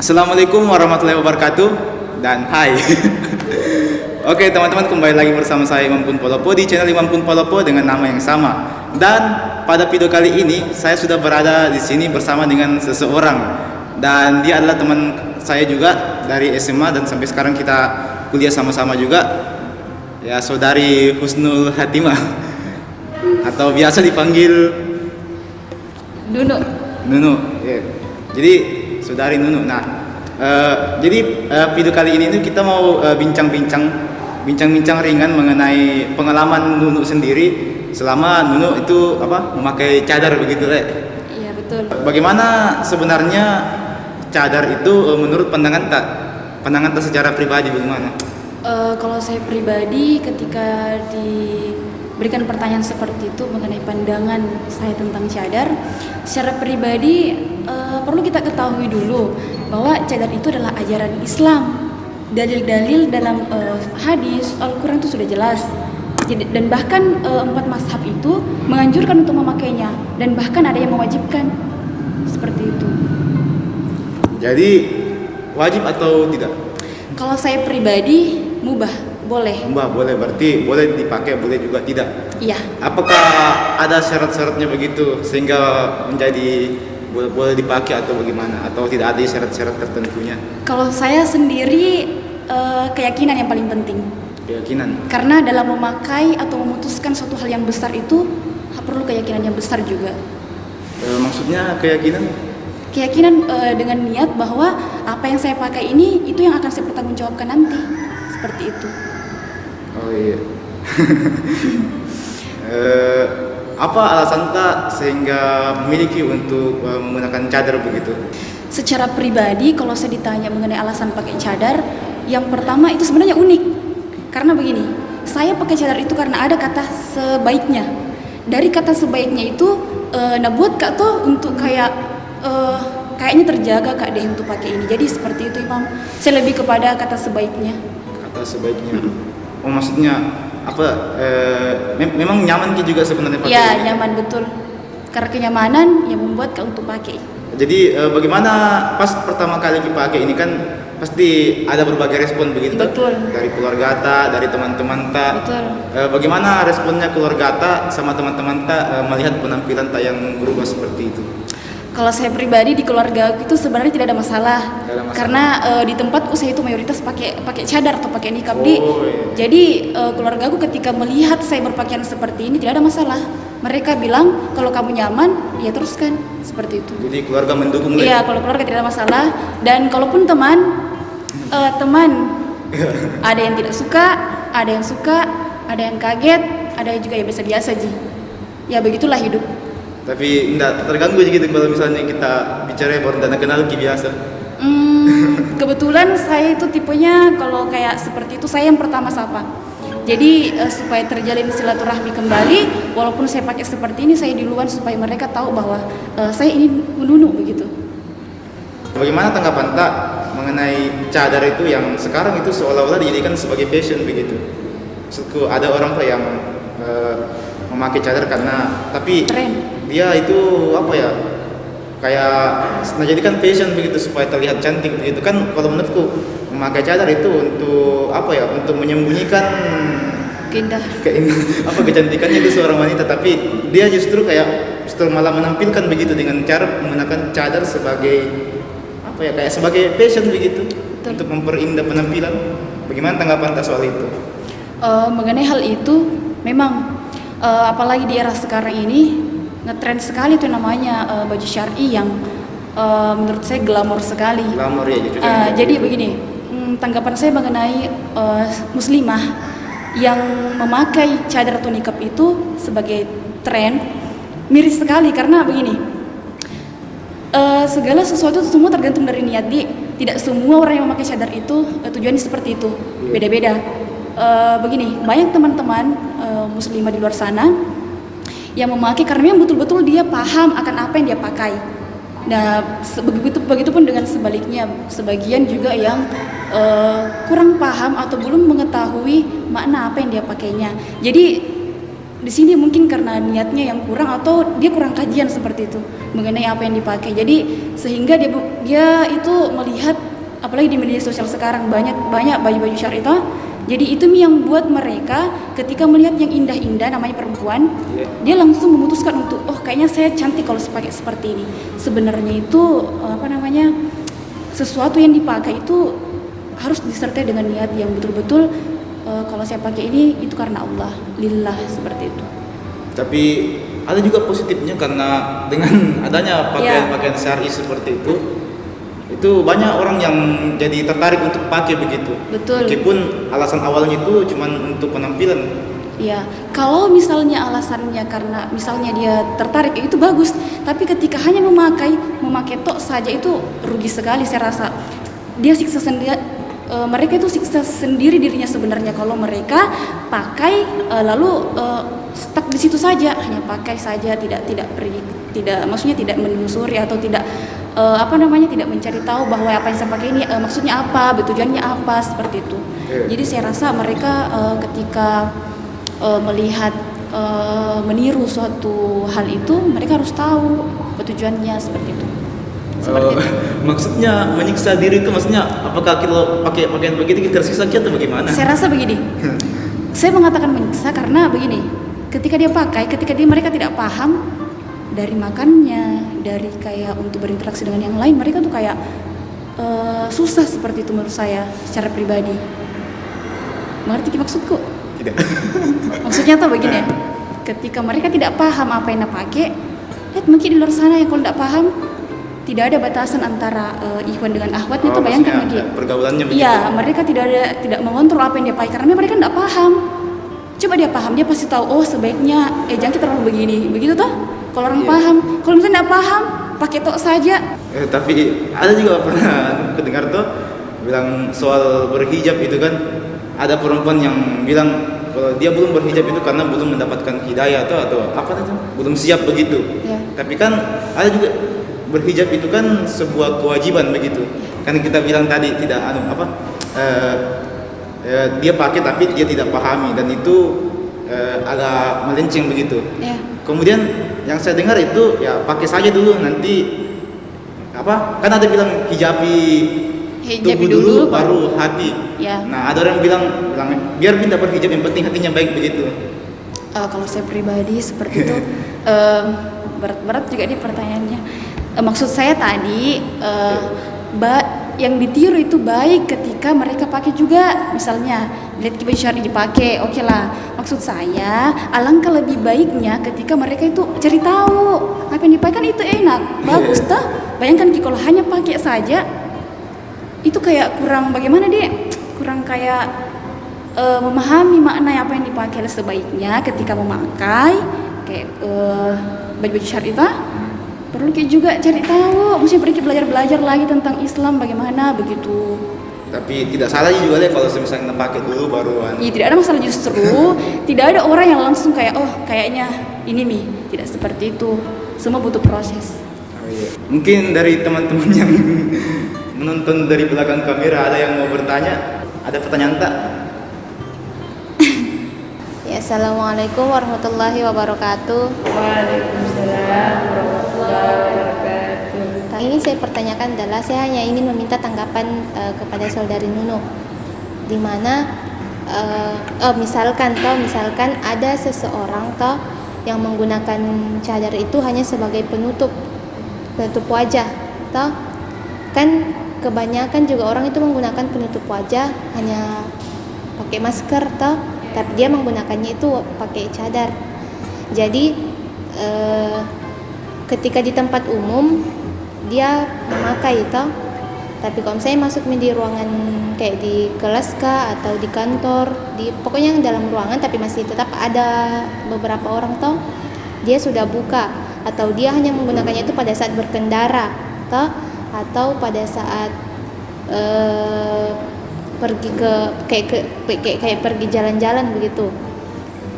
Assalamualaikum warahmatullahi wabarakatuh dan hai. Oke teman-teman, kembali lagi bersama saya Imam Pun Polopo di channel Imam Pun Polopo dengan nama yang sama. Dan pada video kali ini saya sudah berada di sini bersama dengan seseorang, dan dia adalah teman saya juga dari SMA dan sampai sekarang kita kuliah sama-sama juga. Ya, saudari Husnul Hatimah atau biasa dipanggil Nunu. Yeah. Jadi saudari Nunu. Nah, video kali ini kita mau bincang-bincang ringan mengenai pengalaman Nunu sendiri selama Nunu itu memakai cadar begitu, Iya, betul. Bagaimana sebenarnya cadar itu menurut pandangan tak secara pribadi bagaimana? Kalau saya pribadi ketika diberikan pertanyaan seperti itu mengenai pandangan saya tentang cadar, secara pribadi perlu kita ketahui dulu bahwa cadar itu adalah ajaran Islam. Dalil-dalil dalam hadis Al-Quran itu sudah jelas. Dan bahkan 4 mazhab itu menganjurkan untuk memakainya, dan bahkan ada yang mewajibkan seperti itu. Jadi wajib atau tidak? Kalau saya pribadi mubah, boleh. Mbak, boleh, berarti boleh dipakai, boleh juga tidak. Iya. Apakah ada syarat-syaratnya begitu sehingga menjadi boleh dipakai atau bagaimana, atau tidak ada syarat-syarat tertentunya? Kalau saya sendiri keyakinan yang paling penting. Keyakinan. Karena dalam memakai atau memutuskan suatu hal yang besar itu perlu keyakinan yang besar juga. Maksudnya keyakinan? Keyakinan dengan niat bahwa apa yang saya pakai ini itu yang akan saya pertanggungjawabkan nanti, seperti itu. Oh iya. Apa alasan tak sehingga memiliki untuk menggunakan cadar begitu? Secara pribadi kalau saya ditanya mengenai alasan pakai cadar, yang pertama itu sebenarnya unik. Karena begini, saya pakai cadar itu karena ada kata sebaiknya. Dari kata sebaiknya itu buat Kak tuh untuk kayaknya terjaga Kak deh untuk pakai ini. Jadi seperti itu, Imam. Saya lebih kepada kata sebaiknya. Kata sebaiknya. Oh, maksudnya memang nyaman juga sebenarnya pakai? Ya, nyaman betul. Karena kenyamanan yang membuat Kak untuk pakai. Jadi bagaimana pas pertama kali dipakai ini, kan pasti ada berbagai respon begitu? Betul. Dari keluarga tak, dari teman-teman tak. Betul. Bagaimana responnya keluarga tak sama teman-teman tak melihat penampilan tak yang berubah seperti itu? Kalau saya pribadi di keluarga itu sebenarnya tidak ada masalah. Karena di tempatku saya itu mayoritas pakai cadar atau pakai niqab. Iya. Jadi keluargaku ketika melihat saya berpakaian seperti ini tidak ada masalah. Mereka bilang kalau kamu nyaman ya teruskan, seperti itu. Jadi keluarga mendukung? Iya, kalau keluarga tidak ada masalah. Dan kalaupun teman ada yang tidak suka, ada yang suka, ada yang kaget, ada yang juga ya biasa-biasa Ji. Ya begitulah hidup. Tapi enggak terganggu gitu kalau misalnya kita bicara baru dan kenal biasa? Kebetulan saya itu tipenya kalau kayak seperti itu saya yang pertama sapa. Jadi supaya terjalin silaturahmi kembali, walaupun saya pakai seperti ini saya duluan supaya mereka tahu bahwa saya ini Nunu begitu. Bagaimana tanggapan tak mengenai cadar itu yang sekarang itu seolah-olah dijadikan sebagai fashion begitu? Maksudku ada orang tuh yang memakai cadar karena tapi Tren. Dia itu kayak menjadikan fashion begitu supaya terlihat cantik begitu kan. Kalau menurutku memakai cadar itu untuk untuk menyembunyikan kecantikannya itu seorang wanita, tapi dia justru malah menampilkan begitu dengan cara menggunakan cadar sebagai kayak sebagai fashion begitu. Betul. Untuk memperindah penampilan. Bagaimana tanggapan tak soal itu? Mengenai hal itu memang apalagi di era sekarang ini ngetrend sekali tuh namanya baju syar'i yang menurut saya glamor sekali. Glamor ya gitu. Jadi begini, tanggapan saya mengenai muslimah yang memakai cadar atau niqab itu sebagai tren miris sekali. Karena begini, segala sesuatu itu semua tergantung dari niat. Tidak semua orang yang memakai cadar itu tujuannya seperti itu. Beda-beda. Begini, banyak teman-teman muslimah di luar sana yang memakai karena memang betul-betul dia paham akan apa yang dia pakai. Nah, begitupun dengan sebaliknya, sebagian juga yang kurang paham atau belum mengetahui makna apa yang dia pakainya. Jadi di sini mungkin karena niatnya yang kurang atau dia kurang kajian seperti itu mengenai apa yang dipakai. Jadi sehingga dia itu melihat, apalagi di media sosial sekarang banyak baju-baju syariah. Jadi itu yang buat mereka ketika melihat yang indah-indah namanya perempuan, dia langsung memutuskan untuk kayaknya saya cantik kalau pakai seperti ini. Sebenarnya itu sesuatu yang dipakai itu harus disertai dengan niat yang betul-betul kalau saya pakai ini itu karena Allah, lillah, seperti itu. Tapi ada juga positifnya karena dengan adanya pakaian syar'i seperti itu banyak orang yang jadi tertarik untuk pakai begitu. Betul. Meskipun alasan awalnya itu cuma untuk penampilan. Ya, kalau misalnya alasannya karena misalnya dia tertarik itu bagus, tapi ketika hanya memakai tok saja itu rugi sekali saya rasa. Dia siksa sendiri, mereka itu siksa sendiri dirinya sebenarnya kalau mereka pakai lalu stuck di situ saja, hanya pakai saja, maksudnya tidak menelusuri atau tidak tidak mencari tahu bahwa apa yang saya pakai ini maksudnya apa, tujuannya apa, seperti itu. Jadi saya rasa mereka ketika melihat meniru suatu hal itu, mereka harus tahu tujuannya, seperti itu. Maksudnya menyiksa diri itu maksudnya apakah kalau pakai pakaian begitu kita tersiksa atau bagaimana? Saya rasa begini. Saya mengatakan menyiksa karena begini. Ketika mereka tidak paham dari makannya, dari kayak untuk berinteraksi dengan yang lain, mereka tuh kayak susah seperti itu menurut saya secara pribadi. Mengerti maksudku? Tidak. Maksudnya tuh begini ya. Ketika mereka tidak paham apa yang pakai, lihat mungkin di luar sana yang kalau tidak paham, tidak ada batasan antara ikhwan dengan akhwat itu, bayangkan lagi. Pergaulannya begitu. Iya, mereka tidak mengontrol apa yang dia pakai karena mereka tidak paham. Coba dia paham, dia pasti tahu sebaiknya jangan kita terlalu begini, begitu toh? Kalau orang paham, kalau misalnya tidak paham, pakai tok saja. Tapi ada juga pernah kedengar tuh bilang soal berhijab itu kan, ada perempuan yang bilang kalau dia belum berhijab itu karena belum mendapatkan hidayah atau apa itu, belum siap begitu. Ya. Tapi kan ada juga berhijab itu kan sebuah kewajiban begitu. Kan kita bilang tadi tidak dia pakai tapi dia tidak pahami dan itu agak melenceng begitu. Ya. Kemudian yang saya dengar itu ya pakai saja dulu, nanti kan ada bilang hijabi tubuh dulu baru hati. Ya. Nah ada orang bilang biar pindah berhijab yang penting hatinya baik begitu. Kalau saya pribadi seperti itu berat juga nih pertanyaannya. Maksud saya tadi yang ditiru itu baik ketika mereka pakai juga, misalnya lihat baju syar'i dipakai, oke lah. Maksud saya alangkah lebih baiknya ketika mereka itu cari tahu apa yang dipakai, kan itu enak, bagus toh. Bayangkan kalau hanya pakai saja itu kayak kurang bagaimana kurang kayak memahami makna apa yang dipakai. Sebaiknya ketika memakai kayak baju-baju syar'i itu perlu juga cari tahu, mesti pergi belajar lagi tentang Islam bagaimana begitu. Tapi tidak salah juga deh kalau misalnya pakai dulu baruan. Iya, tidak ada masalah, justru tidak ada orang yang langsung kayak kayaknya ini nih, tidak seperti itu. Semua butuh proses. Iya. Mungkin dari teman-teman yang menonton dari belakang kamera ada yang mau bertanya, ada pertanyaan tak? Ya, Assalamualaikum warahmatullahi wabarakatuh. Waalaikumsalam warahmatullahi wabarakatuh. Ini saya pertanyakan adalah saya hanya ingin meminta tanggapan kepada saudari Nunu, di mana misalkan ada seseorang yang menggunakan cadar itu hanya sebagai penutup wajah, kan kebanyakan juga orang itu menggunakan penutup wajah hanya pakai masker tapi dia menggunakannya itu pakai cadar. Jadi ketika di tempat umum dia memakai tapi kalau saya masuk di ruangan kayak di kelas atau di kantor, pokoknya yang dalam ruangan tapi masih tetap ada beberapa orang dia sudah buka, atau dia hanya menggunakannya itu pada saat berkendara atau pada saat pergi kayak pergi jalan-jalan begitu.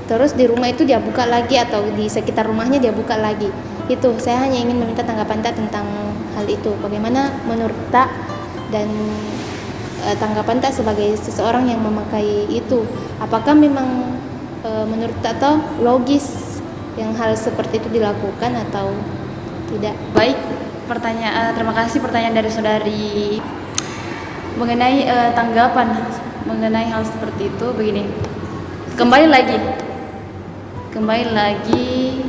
Terus di rumah itu dia buka lagi, atau di sekitar rumahnya dia buka lagi. Itu saya hanya ingin meminta tanggapan tentang hal itu. Bagaimana menurut dan tanggapan sebagai seseorang yang memakai itu? Apakah memang menurut atau logis yang hal seperti itu dilakukan atau tidak? Baik, terima kasih pertanyaan dari saudari mengenai tanggapan mengenai hal seperti itu. Begini, kembali lagi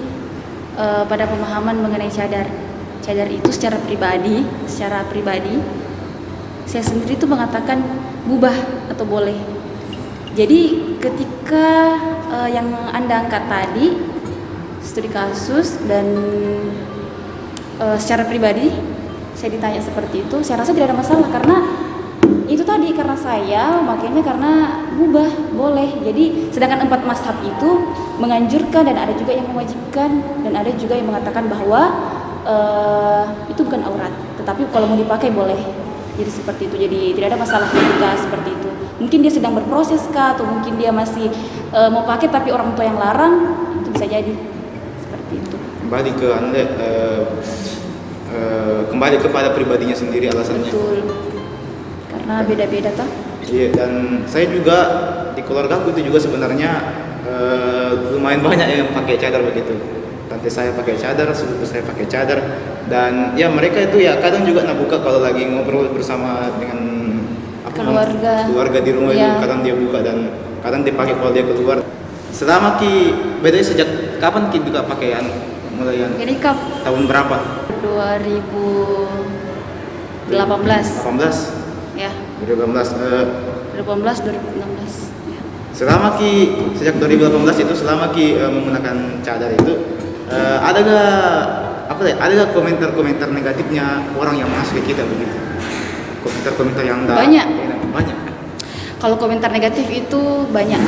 pada pemahaman mengenai cadar itu secara pribadi saya sendiri itu mengatakan mubah atau boleh. Jadi ketika yang Anda angkat tadi studi kasus dan secara pribadi saya ditanya seperti itu, saya rasa tidak ada masalah karena itu tadi, karena saya makanya karena mubah boleh. Jadi sedangkan 4 mazhab itu menganjurkan dan ada juga yang mewajibkan dan ada juga yang mengatakan bahwa itu bukan aurat, tetapi kalau mau dipakai boleh. Jadi seperti itu, jadi tidak ada masalah ketika seperti itu. Mungkin dia sedang berproses kah, atau mungkin dia masih mau pakai tapi orang tua yang larang, itu bisa jadi seperti itu. Kembali ke Anda, kembali kepada pribadinya sendiri alasannya. Betul, karena beda-beda toh. Iya, dan saya juga di keluarga aku itu juga sebenarnya lumayan banyak yang pakai cadar begitu. Tante saya pakai cadar, sepupu saya pakai cadar, dan ya mereka itu ya kadang juga buka kalau lagi ngobrol bersama dengan keluarga di rumah itu, kadang dia buka dan kadang dipakai kalau dia keluar. Selama bedanya sejak kapan juga pakaian mulai nikah tahun berapa? 2018 ya. 2016 2016 ya. Selama sejak 2018 itu selama menggunakan cadar itu ada gak komentar negatifnya orang yang masuk ke kita begitu? Komentar yang banyak. Kalau komentar negatif itu banyak.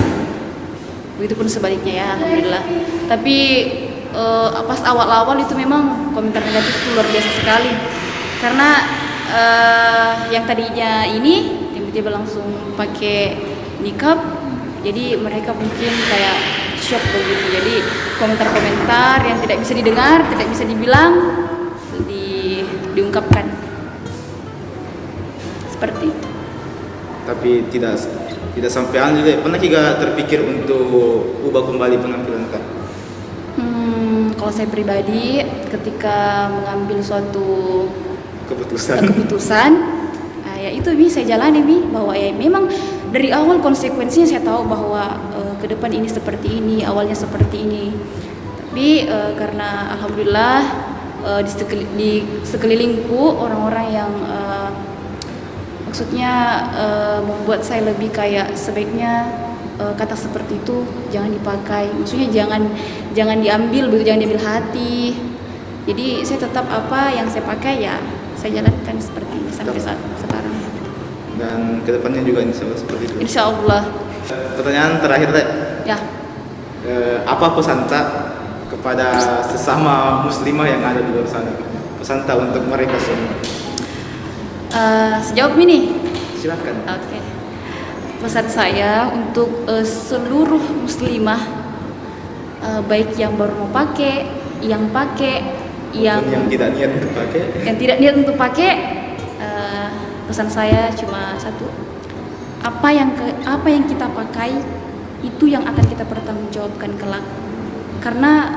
Begitupun sebaliknya ya, alhamdulillah. Tapi pas awal-awal itu memang komentar negatif itu luar biasa sekali. Karena yang tadinya ini tiba-tiba langsung pakai niqab, jadi mereka mungkin kayak shock begitu. Jadi komentar-komentar yang tidak bisa didengar, tidak bisa dibilang, diungkapkan seperti itu. Tapi tidak sampai juga pernah juga terpikir untuk ubah kembali penampilan kan? Kalau saya pribadi ketika mengambil suatu keputusan ya itu saya jalani bahwa ya memang dari awal konsekuensinya saya tahu bahwa ke depan ini seperti ini, awalnya seperti ini. Tapi karena alhamdulillah di sekelilingku orang-orang yang maksudnya membuat saya lebih kayak sebaiknya kata seperti itu jangan dipakai, maksudnya jangan diambil begitu, jangan diambil hati. Jadi saya tetap apa yang saya pakai ya saya jalankan seperti ini sampai saat sekarang. Dan kedepannya juga insya Allah seperti itu. Insya Allah. Pertanyaan terakhir Teh. Ya. Apa pesan Tak kepada sesama muslimah yang ada di luar sana? Pesan Tak untuk mereka semua. Sejawab ini. Silakan. Oke. Pesan saya untuk seluruh muslimah, baik yang baru mau pakai, yang tidak niat untuk pakai, pesan saya cuma satu: apa yang kita pakai itu yang akan kita pertanggungjawabkan kelak. Karena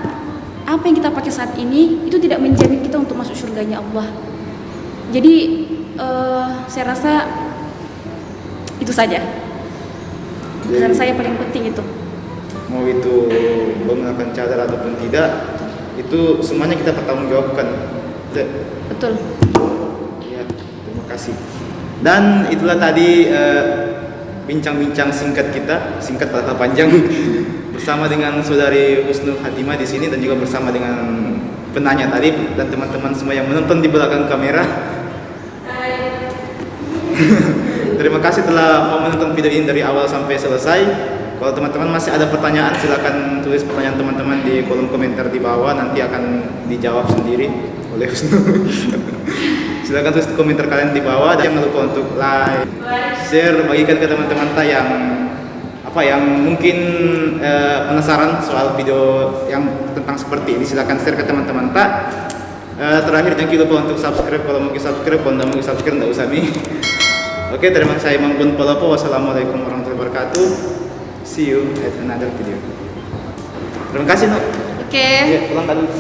apa yang kita pakai saat ini itu tidak menjamin kita untuk masuk surganya Allah. Jadi saya rasa itu saja. Pesan saya paling penting itu. Mau itu menggunakan cadar ataupun tidak, itu semuanya kita pertanggungjawabkan. Betul. Ya, terima kasih. Dan itulah tadi bincang-bincang singkat padahal panjang bersama dengan saudari Husnul Hatimah di sini dan juga bersama dengan penanya tadi dan teman-teman semua yang menonton di belakang kamera. Terima kasih telah mau menonton video ini dari awal sampai selesai. Kalau teman-teman masih ada pertanyaan, silakan tulis pertanyaan teman-teman di kolom komentar di bawah, nanti akan dijawab sendiri oleh Husnul. Silakan tulis komentar kalian di bawah dan jangan lupa untuk like, share, bagikan ke teman-teman yang mungkin penasaran soal video yang tentang seperti ini. Silakan share ke teman-teman terakhir jangan lupa untuk subscribe kalau mau subscribe, kalau tidak mau subscribe tidak usah nih. Oke, terima kasih. Saya Imam Pun Polopo. Wassalamualaikum warahmatullahi wabarakatuh. See you at another video. Terima kasih, Nuk. Oke. Ya, pulang dulu.